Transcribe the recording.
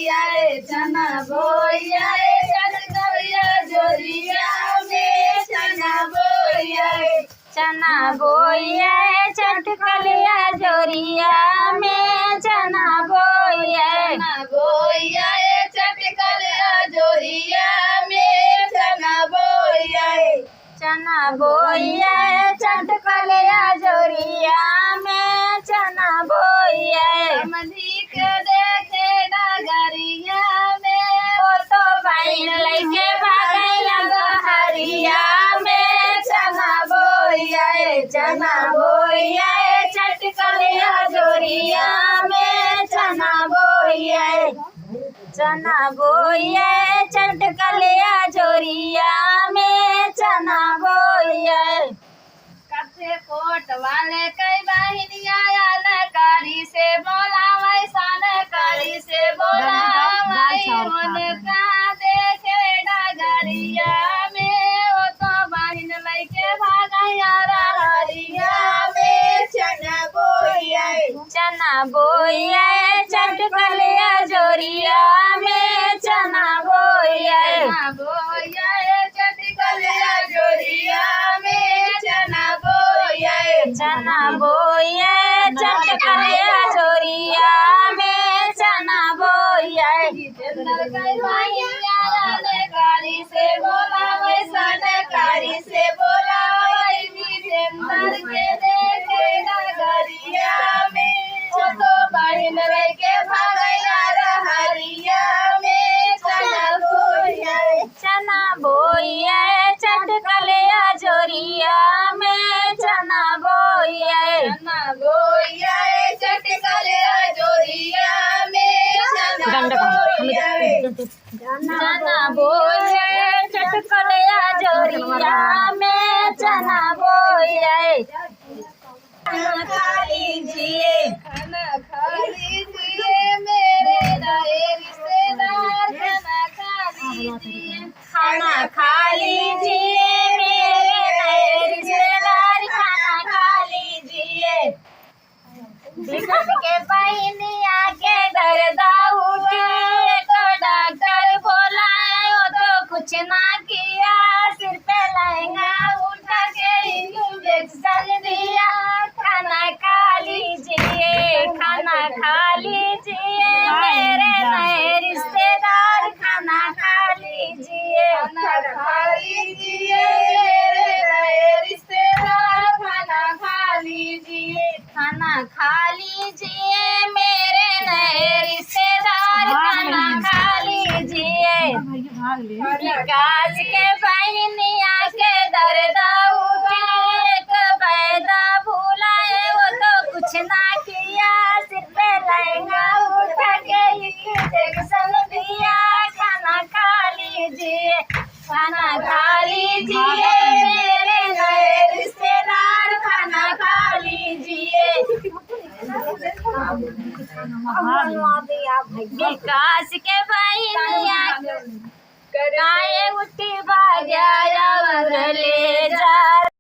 बोया चना बोया चटकलिया जोरिया में चना बोया चटकलिया जोरिया में चना बोया चटकलिया जोरिया में चना बोया चटकलिया जोरिया में चना बोया समधी के देखे डगरिया में वो तो बहन लेके भागैया हरिया में चना बोया चटकलिया जोरिया में चना बोया चटकलिया जोरिया में चना बोया कथे कोट वाले कई बहनिया कारी से बोला वैसा कारी से बोला उनका देखे डगरिया में वो तो बहन लेके भागैया हरिया में चना बोया चटकलिया जोरिया में चना बोया चटकलिया जोरिया में चटकलिया जोरिया में चना बोया कारी से बोला वैसा कारी से बोला के देखे डगरिया में वो तो बहन लेके भागैया हरिया में चना बोया चटकलिया जोरिया में चना बोया चटकलिया जोरिया में चना बोया चटकलिया जोरिया में चना बोया खा लीजिए मेरे नए रिश्तेदार खाना खा लीजिए मेरे नए रिश्तेदार खाना खा लीजिए दिक्कत के बहनिया के दर्दा उठी तो डॉक्टर बोला वो तो कुछ ना किया सिर पे लहंगा उठा के इंजेक्शन दिया खाना खा लीजिए मेरे नए रिश्तेदार खाना खा लीजिए मेरे नए रिश्तेदार खाना खा लीजिए मेरे नए रिश्तेदार खाना खा लीजिए विकास के बहनिया के दर्दा उठी एक बैदा भूला वो तो कुछ ना किया सिर पे लहंगा उठा के इंजेक्शन दिया खाना खा लीजिए मेरे नए रिश्तेदार खाना खा लीजिए विकास के बहनिया गाय उठी भाग्या ले जा